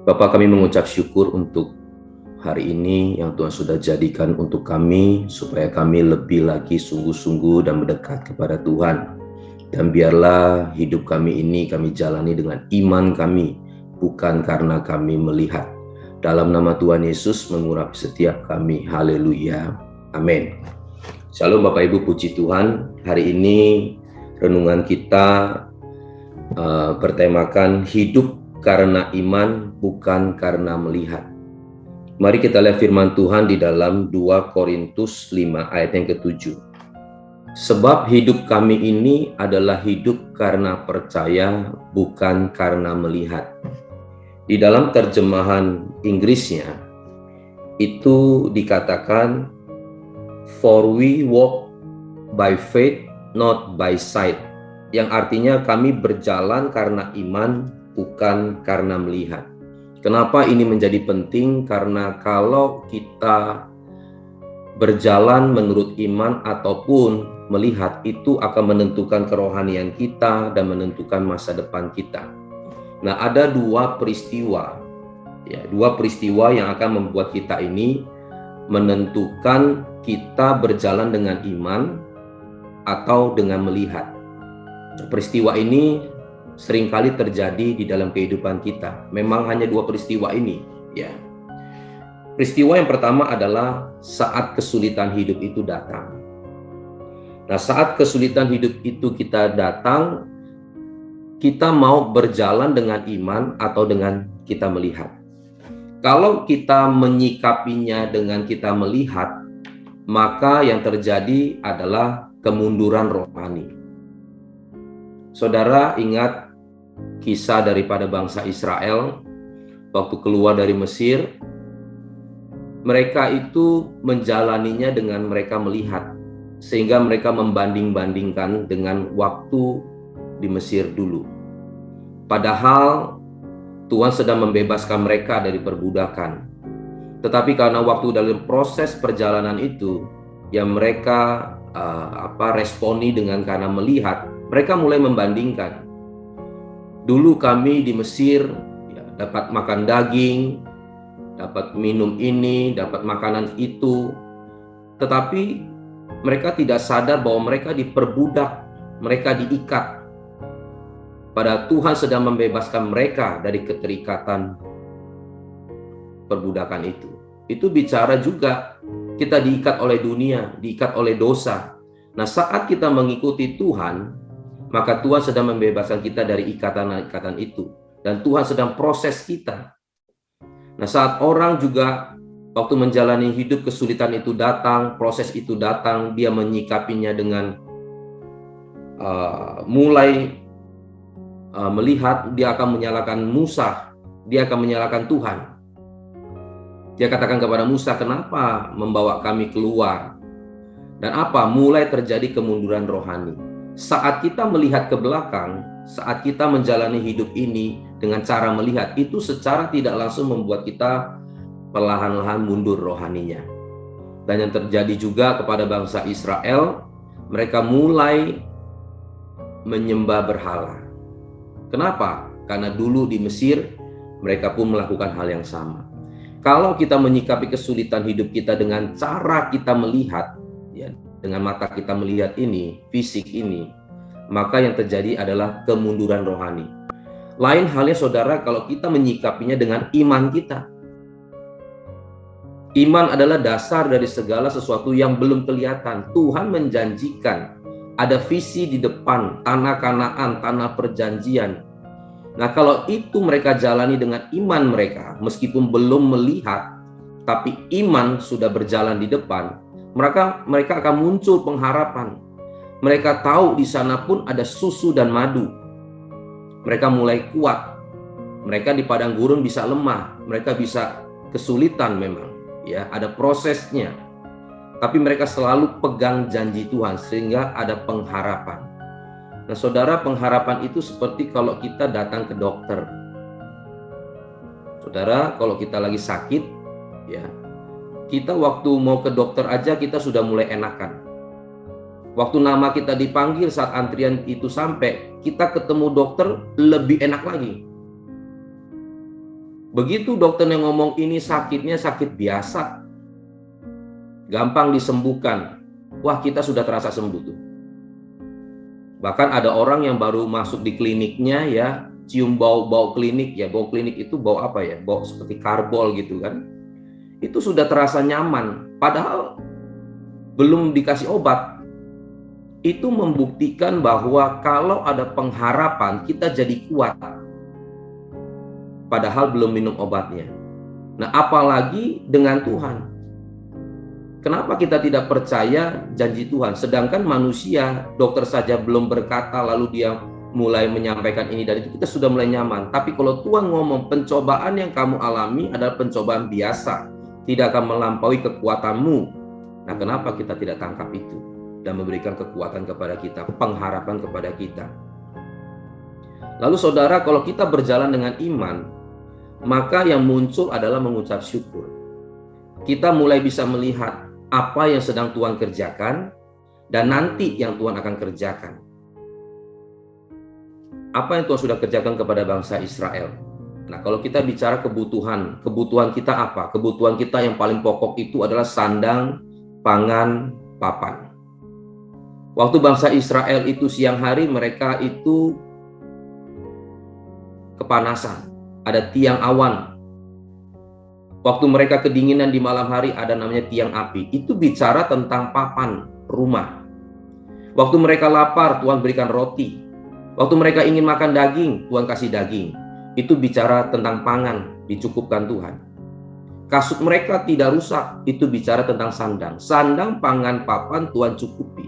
Bapa, kami mengucap syukur untuk hari ini yang Tuhan sudah jadikan untuk kami, supaya kami lebih lagi sungguh-sungguh dan mendekat kepada Tuhan. Dan biarlah hidup kami ini kami jalani dengan iman kami, bukan karena kami melihat. Dalam nama Tuhan Yesus mengurapi setiap kami. Haleluya. Amin. Shalom Bapak Ibu, puji Tuhan. Hari ini renungan kita bertemakan hidup karena iman, bukan karena melihat. Mari kita lihat firman Tuhan di dalam 2 Korintus 5 ayat yang ke-7. Sebab hidup kami ini adalah hidup karena percaya, bukan karena melihat. Di dalam terjemahan Inggrisnya itu dikatakan, for we walk by faith, not by sight. Yang artinya kami berjalan karena iman, bukan karena melihat. Kenapa ini menjadi penting? Karena kalau kita berjalan menurut iman ataupun melihat, itu akan menentukan kerohanian kita dan menentukan masa depan kita. Nah, ada dua peristiwa yang akan membuat kita ini menentukan kita berjalan dengan iman atau dengan melihat. Peristiwa ini seringkali terjadi di dalam kehidupan kita. Memang hanya dua peristiwa ini, ya. Peristiwa yang pertama adalah saat kesulitan hidup itu datang. Nah, saat kesulitan hidup itu kita datang, kita mau berjalan dengan iman atau dengan kita melihat. Kalau kita menyikapinya dengan kita melihat, maka yang terjadi adalah kemunduran rohani. Saudara ingat kisah daripada bangsa Israel waktu keluar dari Mesir. Mereka itu menjalaninya dengan mereka melihat, sehingga mereka membanding-bandingkan dengan waktu di Mesir dulu. Padahal Tuhan sedang membebaskan mereka dari perbudakan. Tetapi karena waktu dalam proses perjalanan itu yang mereka responi dengan karena melihat, mereka mulai membandingkan. Dulu kami di Mesir dapat makan daging, dapat minum ini, dapat makanan itu. Tetapi mereka tidak sadar bahwa mereka diperbudak, mereka diikat. Padahal Tuhan sedang membebaskan mereka dari keterikatan perbudakan itu. Itu bicara juga kita diikat oleh dunia, diikat oleh dosa. Nah, saat kita mengikuti Tuhan, maka Tuhan sedang membebaskan kita dari ikatan-ikatan itu. Dan Tuhan sedang proses kita. Nah, saat orang juga waktu menjalani hidup kesulitan itu datang, proses itu datang, dia menyikapinya dengan mulai melihat, dia akan menyalahkan Musa, dia akan menyalahkan Tuhan. Dia katakan kepada Musa, kenapa membawa kami keluar? Dan mulai terjadi kemunduran rohani. Saat kita melihat ke belakang, saat kita menjalani hidup ini dengan cara melihat, itu secara tidak langsung membuat kita perlahan-lahan mundur rohaninya. Dan yang terjadi juga kepada bangsa Israel, mereka mulai menyembah berhala. Kenapa? Karena dulu di Mesir, mereka pun melakukan hal yang sama. Kalau kita menyikapi kesulitan hidup kita dengan cara kita melihat, ya, dengan mata kita melihat ini, fisik ini, maka yang terjadi adalah kemunduran rohani. Lain halnya saudara kalau kita menyikapinya dengan iman kita. Iman adalah dasar dari segala sesuatu yang belum kelihatan. Tuhan menjanjikan ada visi di depan, tanah Kanaan, tanah perjanjian. Nah, kalau itu mereka jalani dengan iman mereka, meskipun belum melihat, tapi iman sudah berjalan di depan, mereka akan muncul pengharapan. Mereka tahu di sana pun ada susu dan madu. Mereka mulai kuat. Mereka di padang gurun bisa lemah, mereka bisa kesulitan memang, ya, ada prosesnya. Tapi mereka selalu pegang janji Tuhan sehingga ada pengharapan. Nah, saudara, pengharapan itu seperti kalau kita datang ke dokter. Saudara, kalau kita lagi sakit, ya, kita waktu mau ke dokter aja kita sudah mulai enakan. Waktu nama kita dipanggil saat antrian itu sampai, kita ketemu dokter lebih enak lagi. Begitu dokternya ngomong ini sakitnya sakit biasa, gampang disembuhkan, wah kita sudah terasa sembuh tuh. Bahkan ada orang yang baru masuk di kliniknya ya, cium bau klinik ya, bau klinik itu bau apa ya, bau seperti karbol gitu kan, itu sudah terasa nyaman, padahal belum dikasih obat. Itu membuktikan bahwa kalau ada pengharapan kita jadi kuat, padahal belum minum obatnya. Nah, apalagi dengan Tuhan. Kenapa kita tidak percaya janji Tuhan? Sedangkan manusia, dokter saja belum berkata lalu dia mulai menyampaikan ini dan itu, kita sudah mulai nyaman. Tapi kalau Tuhan ngomong pencobaan yang kamu alami adalah pencobaan biasa, tidak akan melampaui kekuatanmu. Nah, kenapa kita tidak tangkap itu dan memberikan kekuatan kepada kita, pengharapan kepada kita? Lalu saudara, kalau kita berjalan dengan iman, maka yang muncul adalah mengucap syukur. Kita mulai bisa melihat apa yang sedang Tuhan kerjakan dan nanti yang Tuhan akan kerjakan. Apa yang Tuhan sudah kerjakan kepada bangsa Israel. Nah, kalau kita bicara kebutuhan kita apa? Kebutuhan kita yang paling pokok itu adalah sandang, pangan, papan. Waktu bangsa Israel itu siang hari, mereka itu kepanasan, ada tiang awan. Waktu mereka kedinginan di malam hari, ada namanya tiang api. Itu bicara tentang papan rumah. Waktu mereka lapar, Tuhan berikan roti. Waktu mereka ingin makan daging, Tuhan kasih daging. Itu bicara tentang pangan, dicukupkan Tuhan. Kasut mereka tidak rusak, itu bicara tentang sandang. Sandang, pangan, papan, Tuhan cukupi.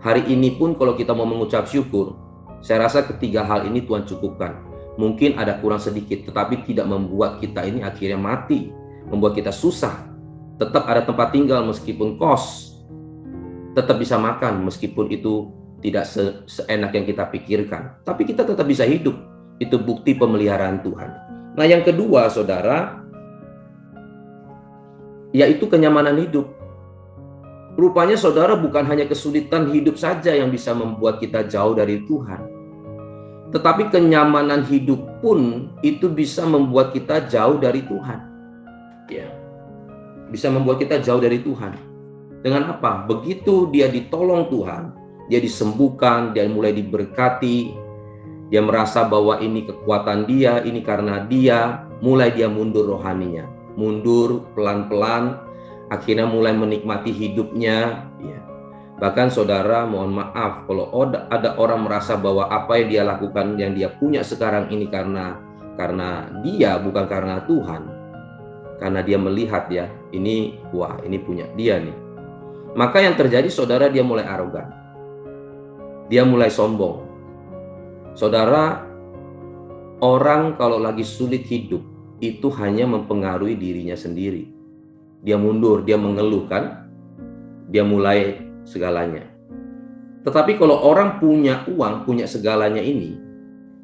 Hari ini pun kalau kita mau mengucap syukur, saya rasa ketiga hal ini Tuhan cukupkan. Mungkin ada kurang sedikit, tetapi tidak membuat kita ini akhirnya mati, membuat kita susah. Tetap ada tempat tinggal meskipun kos, tetap bisa makan meskipun itu tidak seenak yang kita pikirkan, tapi kita tetap bisa hidup. Itu bukti pemeliharaan Tuhan. Nah, yang kedua saudara, yaitu kenyamanan hidup. Rupanya saudara, bukan hanya kesulitan hidup saja yang bisa membuat kita jauh dari Tuhan, tetapi kenyamanan hidup pun itu bisa membuat kita jauh dari Tuhan. Ya, bisa membuat kita jauh dari Tuhan. Dengan apa? Begitu dia ditolong Tuhan, dia disembuhkan, dia mulai diberkati, dia merasa bahwa ini kekuatan dia, ini karena dia, mulai dia mundur rohaninya, mundur pelan-pelan, akhirnya mulai menikmati hidupnya. Ya. Bahkan saudara, mohon maaf kalau ada orang merasa bahwa apa yang dia lakukan, yang dia punya sekarang ini karena dia, bukan karena Tuhan. Karena dia melihat ya, ini wah, ini punya dia nih. Maka yang terjadi saudara, dia mulai arogan. Dia mulai sombong. Saudara, orang kalau lagi sulit hidup itu hanya mempengaruhi dirinya sendiri. Dia mundur, dia mengeluhkan, dia mulai segalanya. Tetapi kalau orang punya uang, punya segalanya ini,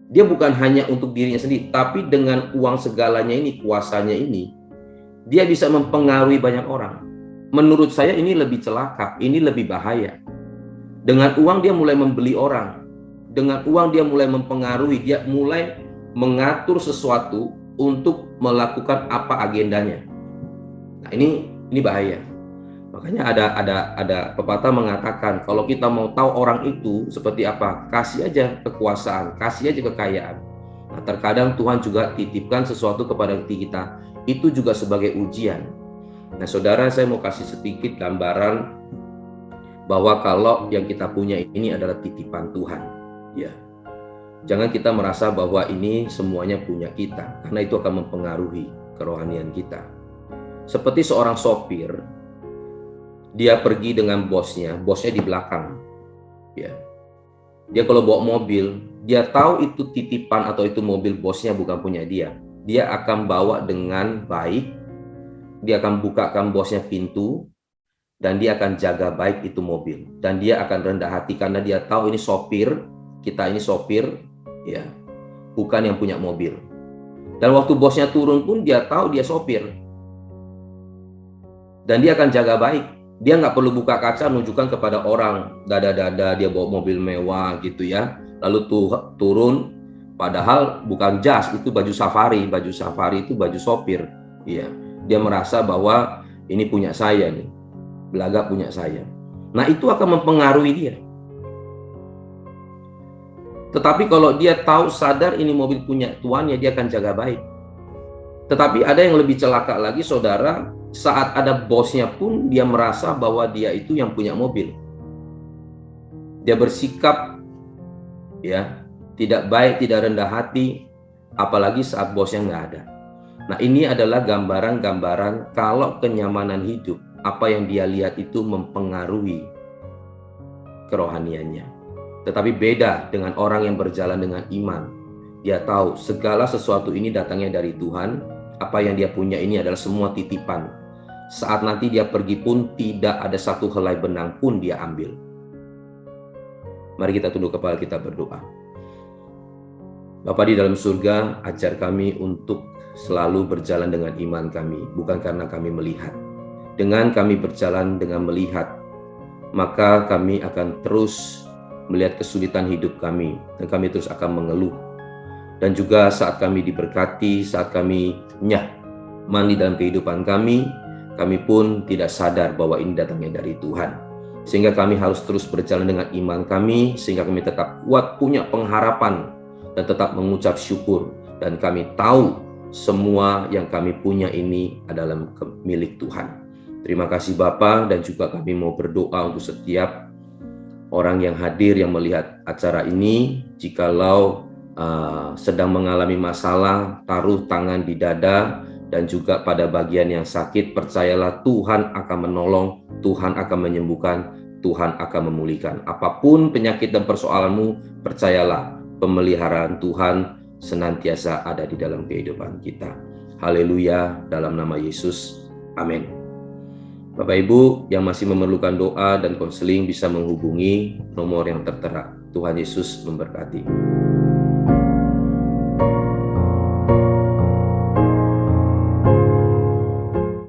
dia bukan hanya untuk dirinya sendiri, tapi dengan uang segalanya ini, kuasanya ini, dia bisa mempengaruhi banyak orang. Menurut saya ini lebih celaka, ini lebih bahaya. Dengan uang dia mulai membeli orang. Dengan uang dia mulai mempengaruhi, dia mulai mengatur sesuatu untuk melakukan apa agendanya. Nah, ini bahaya. Makanya ada pepatah mengatakan, kalau kita mau tahu orang itu seperti apa, kasih aja kekuasaan, kasih aja kekayaan. Nah, terkadang Tuhan juga titipkan sesuatu kepada kita, itu juga sebagai ujian. Nah, saudara, saya mau kasih sedikit gambaran bahwa kalau yang kita punya ini adalah titipan Tuhan. Ya, jangan kita merasa bahwa ini semuanya punya kita, karena itu akan mempengaruhi kerohanian kita. Seperti seorang sopir, dia pergi dengan bosnya di belakang. Ya, dia kalau bawa mobil, dia tahu itu titipan atau itu mobil bosnya, bukan punya dia. Dia akan bawa dengan baik, dia akan bukakan bosnya pintu, dan dia akan jaga baik itu mobil. Dan dia akan rendah hati karena dia tahu ini sopir, kita ini sopir, ya, bukan yang punya mobil. Dan waktu bosnya turun pun dia tahu dia sopir. Dan dia akan jaga baik. Dia nggak perlu buka kaca menunjukkan kepada orang, dada-dada dia bawa mobil mewah gitu ya. Lalu turun, Padahal bukan jas, itu baju safari. Baju safari itu baju sopir. Iya, dia merasa bahwa ini punya saya nih, belaga punya saya. Nah, itu akan mempengaruhi dia. Tetapi kalau dia tahu sadar ini mobil punya tuannya, dia akan jaga baik. Tetapi ada yang lebih celaka lagi, saudara, saat ada bosnya pun dia merasa bahwa dia itu yang punya mobil. Dia bersikap ya tidak baik, tidak rendah hati, apalagi saat bosnya nggak ada. Nah, ini adalah gambaran-gambaran kalau kenyamanan hidup, apa yang dia lihat itu mempengaruhi kerohaniannya. Tetapi beda dengan orang yang berjalan dengan iman. Dia tahu segala sesuatu ini datangnya dari Tuhan, apa yang dia punya ini adalah semua titipan. Saat nanti dia pergi pun tidak ada satu helai benang pun dia ambil. Mari kita tunduk kepala, kita berdoa. Bapa di dalam surga, ajar kami untuk selalu berjalan dengan iman kami, bukan karena kami melihat. Dengan kami berjalan dengan melihat, maka kami akan terus melihat kesulitan hidup kami, dan kami terus akan mengeluh. Dan juga saat kami diberkati, saat kami nyaman di dalam kehidupan kami pun tidak sadar bahwa ini datangnya dari Tuhan. Sehingga kami harus terus berjalan dengan iman kami, sehingga kami tetap kuat, punya pengharapan, dan tetap mengucap syukur. Dan kami tahu semua yang kami punya ini adalah milik Tuhan. Terima kasih Bapa, dan juga kami mau berdoa untuk setiap orang yang hadir yang melihat acara ini. Jikalau sedang mengalami masalah, taruh tangan di dada, dan juga pada bagian yang sakit, percayalah Tuhan akan menolong, Tuhan akan menyembuhkan, Tuhan akan memulihkan. Apapun penyakit dan persoalanmu, percayalah pemeliharaan Tuhan senantiasa ada di dalam kehidupan kita. Haleluya, dalam nama Yesus, amin. Bapak Ibu yang masih memerlukan doa dan konseling bisa menghubungi nomor yang tertera. Tuhan Yesus memberkati.